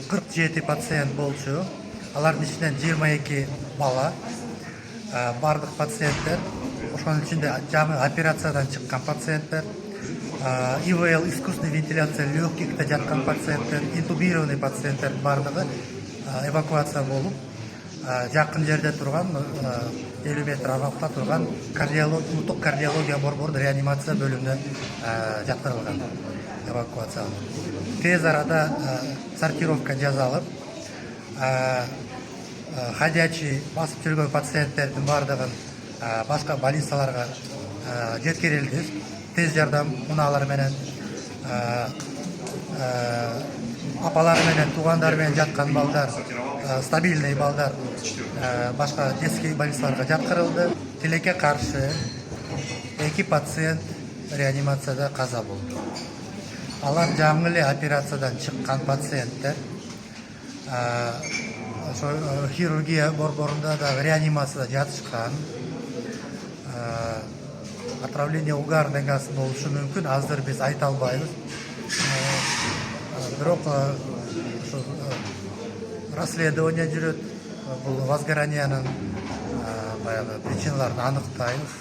47 пациент болчу. Алардын ичинен 22 бала. Бардык пациенттер, ошонун ичинде жаңы операциядан чыккан пациенттер, ИВЛ искусственный вентиляция легкихте жаткан пациенттер, интубированный пациенттер бардыгы эвакуация болуп, жакын жерде турган 50 метр аралыкта турган улуттук кардиология борборунун реанимация бөлүмүнө жаткырылган, эвакуация. Тез арада сортировка жасалып, ходячий басып жүргөн пациенттердин бардыгын башка больницаларга жеткирилди. Тез жардам унаалар менен, апалар менен, туугандар менен жаткан балдар, стабильный балдар башка детский больницаларга жаткырылды. Тилекке каршы 2 пациент реанимацияда каза болду. Алар жаңы эле операциядан чыккан пациенттер. Хирургия борборунда да реанимацияда жатышкан. Отравление угарной газы болушу мүмкүн, азыр биз айта албайбыз. Бирок расследование жүрөт. Бул возгораниянын баягы причиналарын аныктайбыз.